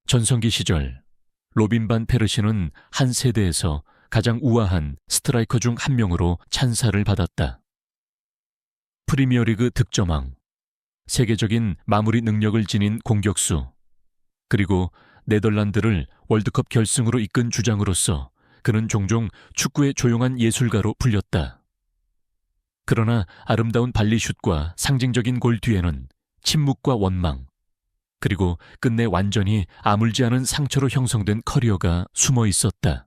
전성기 시절 로빈 반 페르시는 한 세대에서 가장 우아한 스트라이커 중 한 명으로 찬사를 받았다. 프리미어리그 득점왕, 세계적인 마무리 능력을 지닌 공격수, 그리고 네덜란드를 월드컵 결승으로 이끈 주장으로서 그는 종종 축구의 조용한 예술가로 불렸다. 그러나 아름다운 발리슛과 상징적인 골 뒤에는 침묵과 원망, 그리고 끝내 완전히 아물지 않은 상처로 형성된 커리어가 숨어 있었다.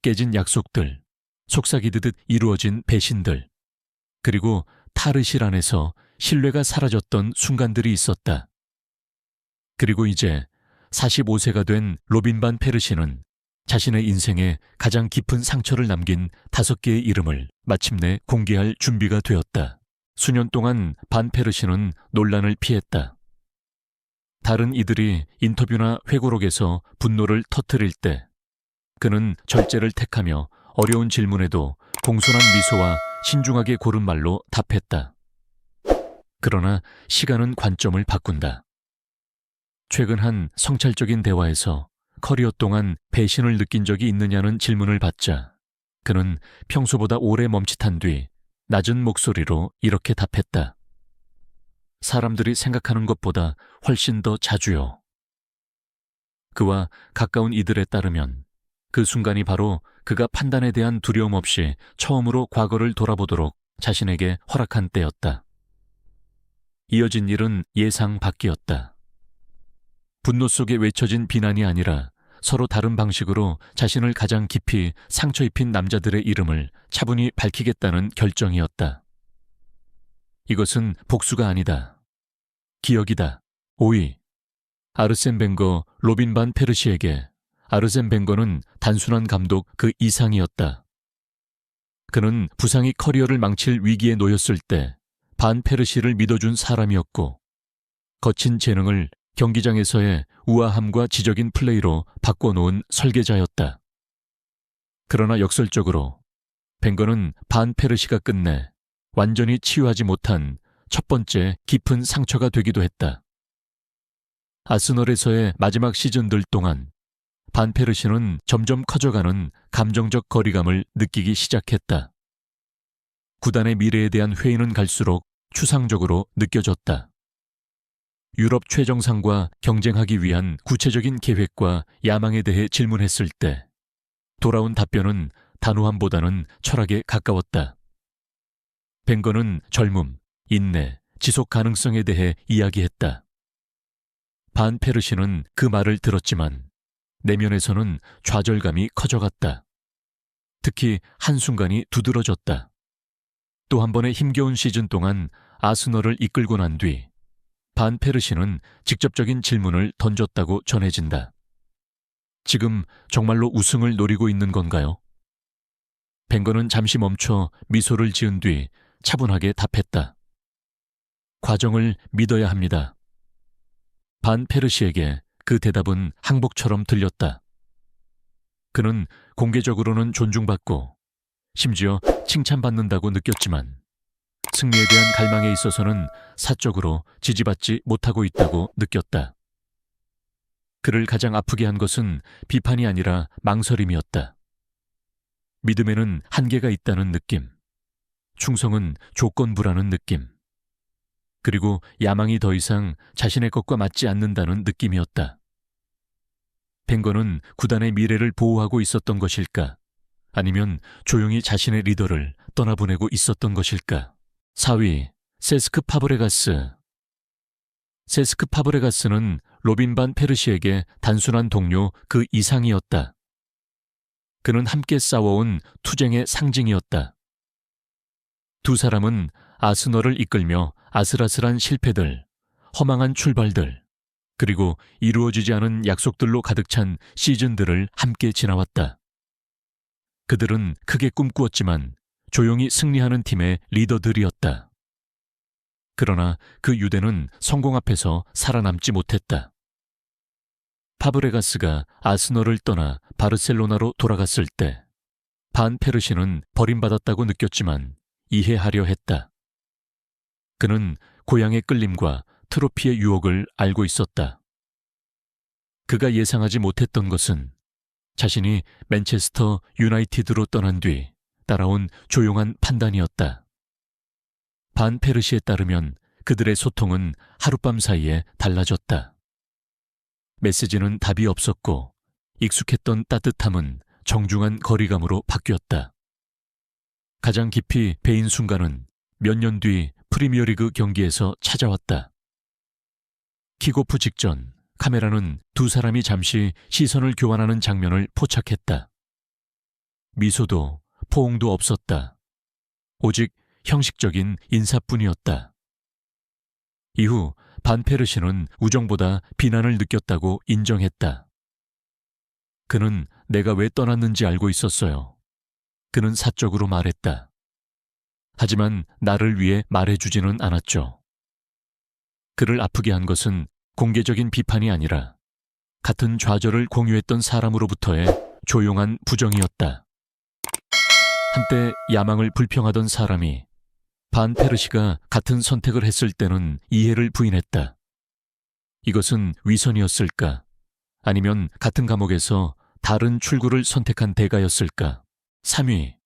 깨진 약속들, 속삭이듯 이루어진 배신들, 그리고 타르실 안에서 신뢰가 사라졌던 순간들이 있었다. 그리고 이제 45세가 된 로빈 반 페르시는 자신의 인생에 가장 깊은 상처를 남긴 5개의 이름을 마침내 공개할 준비가 되었다. 수년 동안 반 페르시는 논란을 피했다. 다른 이들이 인터뷰나 회고록에서 분노를 터뜨릴 때 그는 절제를 택하며 어려운 질문에도 공손한 미소와 신중하게 고른 말로 답했다. 그러나 시간은 관점을 바꾼다. 최근 한 성찰적인 대화에서 커리어 동안 배신을 느낀 적이 있느냐는 질문을 받자 그는 평소보다 오래 멈칫한 뒤 낮은 목소리로 이렇게 답했다. 사람들이 생각하는 것보다 훨씬 더 자주요. 그와 가까운 이들에 따르면 그 순간이 바로 그가 판단에 대한 두려움 없이 처음으로 과거를 돌아보도록 자신에게 허락한 때였다. 이어진 일은 예상 밖이었다. 분노 속에 외쳐진 비난이 아니라 서로 다른 방식으로 자신을 가장 깊이 상처 입힌 남자들의 이름을 차분히 밝히겠다는 결정이었다. 이것은 복수가 아니다. 기억이다. 5위. 아르센 벵거, 로빈 반 페르시에게 아르센 벵거는 단순한 감독 그 이상이었다. 그는 부상이 커리어를 망칠 위기에 놓였을 때 반 페르시를 믿어준 사람이었고 거친 재능을 경기장에서의 우아함과 지적인 플레이로 바꿔놓은 설계자였다. 그러나 역설적으로 벵거는 반 페르시가 끝내 완전히 치유하지 못한 첫 번째 깊은 상처가 되기도 했다. 아스널에서의 마지막 시즌들 동안 반 페르시는 점점 커져가는 감정적 거리감을 느끼기 시작했다. 구단의 미래에 대한 회의는 갈수록 추상적으로 느껴졌다. 유럽 최정상과 경쟁하기 위한 구체적인 계획과 야망에 대해 질문했을 때 돌아온 답변은 단호함보다는 철학에 가까웠다. 벵거는 젊음, 인내, 지속 가능성에 대해 이야기했다. 반 페르시는 그 말을 들었지만 내면에서는 좌절감이 커져갔다. 특히 한순간이 두드러졌다. 또 한 번의 힘겨운 시즌 동안 아스널을 이끌고 난 뒤 반 페르시는 직접적인 질문을 던졌다고 전해진다. 지금 정말로 우승을 노리고 있는 건가요? 벵거는 잠시 멈춰 미소를 지은 뒤 차분하게 답했다. 과정을 믿어야 합니다. 반 페르시에게 그 대답은 항복처럼 들렸다. 그는 공개적으로는 존중받고 심지어 칭찬받는다고 느꼈지만 승리에 대한 갈망에 있어서는 사적으로 지지받지 못하고 있다고 느꼈다. 그를 가장 아프게 한 것은 비판이 아니라 망설임이었다. 믿음에는 한계가 있다는 느낌, 충성은 조건부라는 느낌, 그리고 야망이 더 이상 자신의 것과 맞지 않는다는 느낌이었다. 벵거는 구단의 미래를 보호하고 있었던 것일까? 아니면 조용히 자신의 리더를 떠나보내고 있었던 것일까? 4위, 세스크 파브레가스. 세스크 파브레가스는 로빈 반 페르시에게 단순한 동료 그 이상이었다. 그는 함께 싸워온 투쟁의 상징이었다. 두 사람은 아스널을 이끌며 아슬아슬한 실패들, 허망한 출발들, 그리고 이루어지지 않은 약속들로 가득 찬 시즌들을 함께 지나왔다. 그들은 크게 꿈꾸었지만 조용히 승리하는 팀의 리더들이었다. 그러나 그 유대는 성공 앞에서 살아남지 못했다. 파브레가스가 아스널을 떠나 바르셀로나로 돌아갔을 때 반 페르시는 버림받았다고 느꼈지만 이해하려 했다. 그는 고향의 끌림과 트로피의 유혹을 알고 있었다. 그가 예상하지 못했던 것은 자신이 맨체스터 유나이티드로 떠난 뒤 따라온 조용한 판단이었다. 반 페르시에 따르면 그들의 소통은 하룻밤 사이에 달라졌다. 메시지는 답이 없었고 익숙했던 따뜻함은 정중한 거리감으로 바뀌었다. 가장 깊이 베인 순간은 몇 년 뒤 프리미어리그 경기에서 찾아왔다. 킥오프 직전 카메라는 두 사람이 잠시 시선을 교환하는 장면을 포착했다. 미소도 포옹도 없었다. 오직 형식적인 인사뿐이었다. 이후 반 페르시는 우정보다 비난을 느꼈다고 인정했다. 그는 내가 왜 떠났는지 알고 있었어요. 그는 사적으로 말했다. 하지만 나를 위해 말해주지는 않았죠. 그를 아프게 한 것은 공개적인 비판이 아니라 같은 좌절을 공유했던 사람으로부터의 조용한 부정이었다. 한때 야망을 불평하던 사람이 반 페르시가 같은 선택을 했을 때는 이해를 부인했다. 이것은 위선이었을까? 아니면 같은 감옥에서 다른 출구를 선택한 대가였을까? 3위.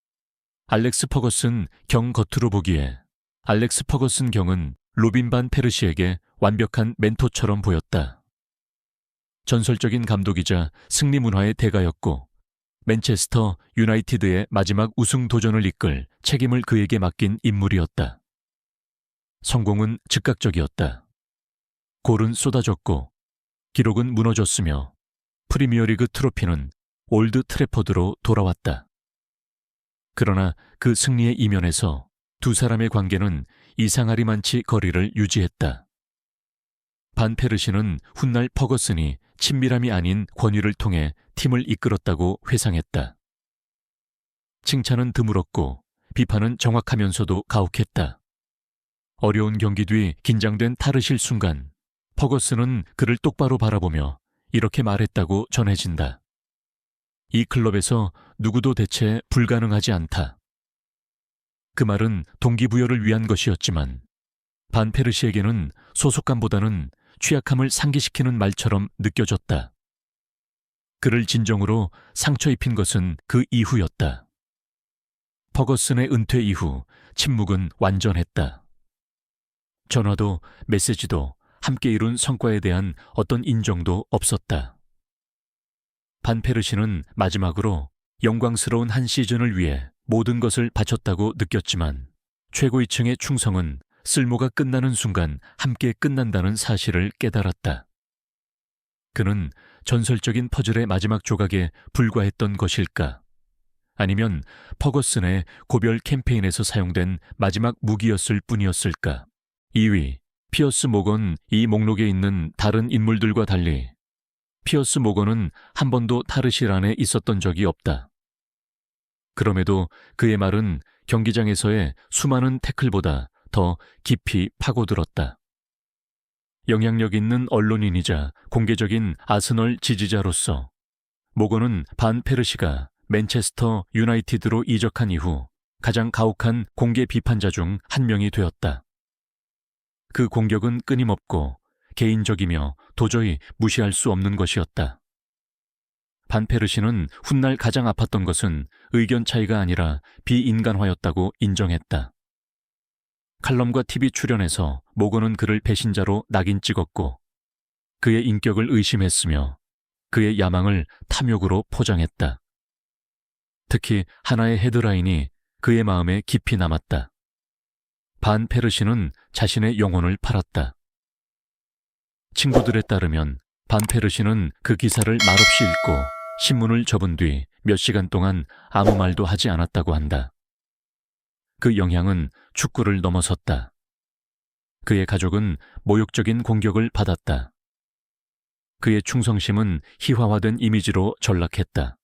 알렉스 퍼거슨 경 겉으로 보기에 알렉스 퍼거슨 경은 로빈 반 페르시에게 완벽한 멘토처럼 보였다. 전설적인 감독이자 승리 문화의 대가였고 맨체스터 유나이티드의 마지막 우승 도전을 이끌 책임을 그에게 맡긴 인물이었다. 성공은 즉각적이었다. 골은 쏟아졌고 기록은 무너졌으며 프리미어리그 트로피는 올드 트래포드로 돌아왔다. 그러나 그 승리의 이면에서 두 사람의 관계는 이상하리만치 거리를 유지했다. 반 페르시는 훗날 퍼거슨이 친밀함이 아닌 권위를 통해 팀을 이끌었다고 회상했다. 칭찬은 드물었고 비판은 정확하면서도 가혹했다. 어려운 경기 뒤 긴장된 탈의실 순간 퍼거슨은 그를 똑바로 바라보며 이렇게 말했다고 전해진다. 이 클럽에서 누구도 대체 불가능하지 않다. 그 말은 동기부여를 위한 것이었지만 반 페르시에게는 소속감보다는 취약함을 상기시키는 말처럼 느껴졌다. 그를 진정으로 상처 입힌 것은 그 이후였다. 퍼거슨의 은퇴 이후 침묵은 완전했다. 전화도 메시지도 함께 이룬 성과에 대한 어떤 인정도 없었다. 반 페르시는 마지막으로 영광스러운 한 시즌을 위해 모든 것을 바쳤다고 느꼈지만 최고위층의 충성은 쓸모가 끝나는 순간 함께 끝난다는 사실을 깨달았다. 그는 전설적인 퍼즐의 마지막 조각에 불과했던 것일까? 아니면 퍼거슨의 고별 캠페인에서 사용된 마지막 무기였을 뿐이었을까? 2위, 피어스 모건. 이 목록에 있는 다른 인물들과 달리 피어스 모건은 한 번도 탈의실 안에 있었던 적이 없다. 그럼에도 그의 말은 경기장에서의 수많은 태클보다 더 깊이 파고들었다. 영향력 있는 언론인이자 공개적인 아스널 지지자로서 모건은 반 페르시가 맨체스터 유나이티드로 이적한 이후 가장 가혹한 공개 비판자 중 한 명이 되었다. 그 공격은 끊임없고 개인적이며 도저히 무시할 수 없는 것이었다. 반 페르시는 훗날 가장 아팠던 것은 의견 차이가 아니라 비인간화였다고 인정했다. 칼럼과 TV 출연에서 모건은 그를 배신자로 낙인 찍었고 그의 인격을 의심했으며 그의 야망을 탐욕으로 포장했다. 특히 하나의 헤드라인이 그의 마음에 깊이 남았다. 반 페르시는 자신의 영혼을 팔았다. 친구들에 따르면 반 페르시는 그 기사를 말없이 읽고 신문을 접은 뒤 몇 시간 동안 아무 말도 하지 않았다고 한다. 그 영향은 축구를 넘어섰다. 그의 가족은 모욕적인 공격을 받았다. 그의 충성심은 희화화된 이미지로 전락했다.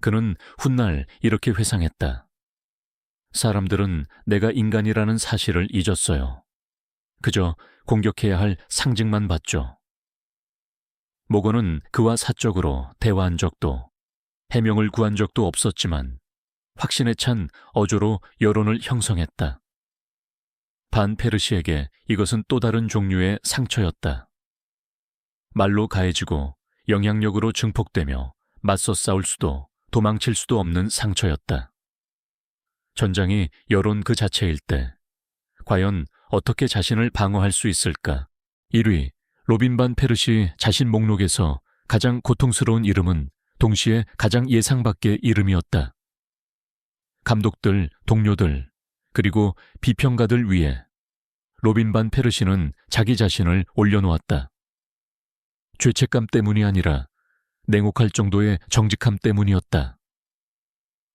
그는 훗날 이렇게 회상했다. 사람들은 내가 인간이라는 사실을 잊었어요. 그저 공격해야 할 상징만 봤죠. 모건은 그와 사적으로 대화한 적도 해명을 구한 적도 없었지만 확신에 찬 어조로 여론을 형성했다. 반 페르시에게 이것은 또 다른 종류의 상처였다. 말로 가해지고 영향력으로 증폭되며 맞서 싸울 수도 도망칠 수도 없는 상처였다. 전장이 여론 그 자체일 때 과연 어떻게 자신을 방어할 수 있을까? 1위, 로빈 반 페르시 자신 목록에서 가장 고통스러운 이름은 동시에 가장 예상 밖의 이름이었다. 감독들, 동료들, 그리고 비평가들 위해 로빈 반 페르시는 자기 자신을 올려놓았다. 죄책감 때문이 아니라 냉혹할 정도의 정직함 때문이었다.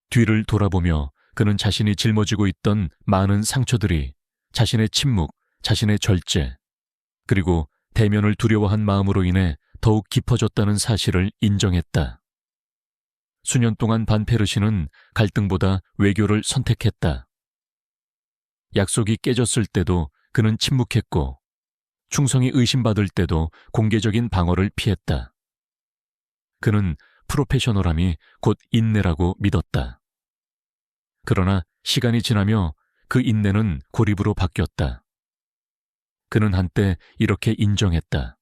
뒤를 돌아보며 그는 자신이 짊어지고 있던 많은 상처들이 자신의 침묵, 자신의 절제, 그리고 대면을 두려워한 마음으로 인해 더욱 깊어졌다는 사실을 인정했다. 수년 동안 반 페르시는 갈등보다 외교를 선택했다. 약속이 깨졌을 때도 그는 침묵했고 충성이 의심받을 때도 공개적인 방어를 피했다. 그는 프로페셔널함이 곧 인내라고 믿었다. 그러나 시간이 지나며 그 인내는 고립으로 바뀌었다. 그는 한때 이렇게 인정했다.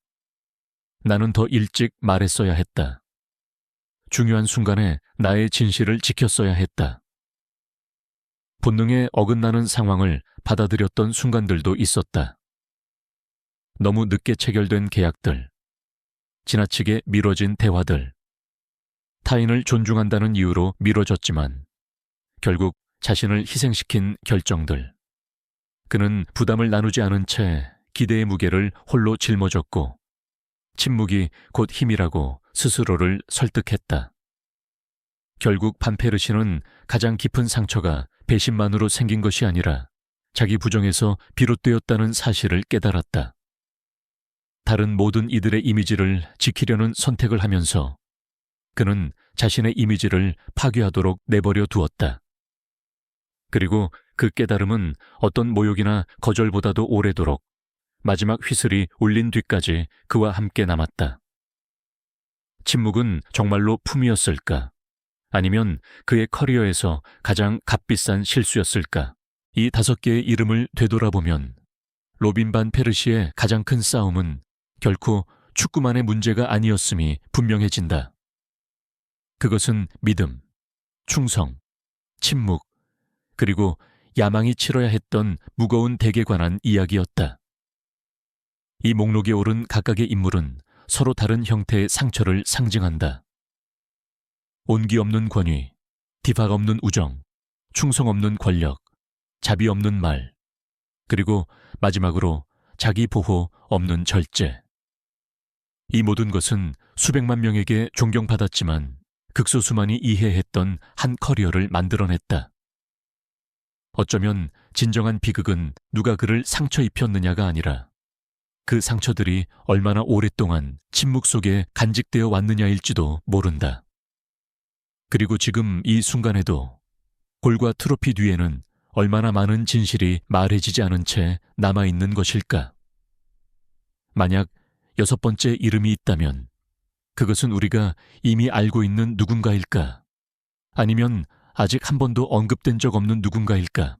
나는 더 일찍 말했어야 했다. 중요한 순간에 나의 진실을 지켰어야 했다. 본능에 어긋나는 상황을 받아들였던 순간들도 있었다. 너무 늦게 체결된 계약들, 지나치게 미뤄진 대화들, 타인을 존중한다는 이유로 미뤄졌지만 결국 자신을 희생시킨 결정들. 그는 부담을 나누지 않은 채 기대의 무게를 홀로 짊어졌고 침묵이 곧 힘이라고 스스로를 설득했다. 결국 반페르시는 가장 깊은 상처가 배신만으로 생긴 것이 아니라 자기 부정에서 비롯되었다는 사실을 깨달았다. 다른 모든 이들의 이미지를 지키려는 선택을 하면서 그는 자신의 이미지를 파괴하도록 내버려 두었다. 그리고 그 깨달음은 어떤 모욕이나 거절보다도 오래도록 마지막 휘슬이 울린 뒤까지 그와 함께 남았다. 침묵은 정말로 품이었을까? 아니면 그의 커리어에서 가장 값비싼 실수였을까? 이 5개의 이름을 되돌아보면 로빈 반 페르시의 가장 큰 싸움은 결코 축구만의 문제가 아니었음이 분명해진다. 그것은 믿음, 충성, 침묵, 그리고 야망이 치러야 했던 무거운 덱에 관한 이야기였다. 이 목록에 오른 각각의 인물은 서로 다른 형태의 상처를 상징한다. 온기 없는 권위, 디박 없는 우정, 충성 없는 권력, 자비 없는 말, 그리고 마지막으로 자기 보호 없는 절제. 이 모든 것은 수백만 명에게 존경받았지만 극소수만이 이해했던 한 커리어를 만들어냈다. 어쩌면 진정한 비극은 누가 그를 상처 입혔느냐가 아니라 그 상처들이 얼마나 오랫동안 침묵 속에 간직되어 왔느냐일지도 모른다. 그리고 지금 이 순간에도 골과 트로피 뒤에는 얼마나 많은 진실이 말해지지 않은 채 남아있는 것일까? 만약 6번째 이름이 있다면 그것은 우리가 이미 알고 있는 누군가일까? 아니면 아직 한 번도 언급된 적 없는 누군가일까?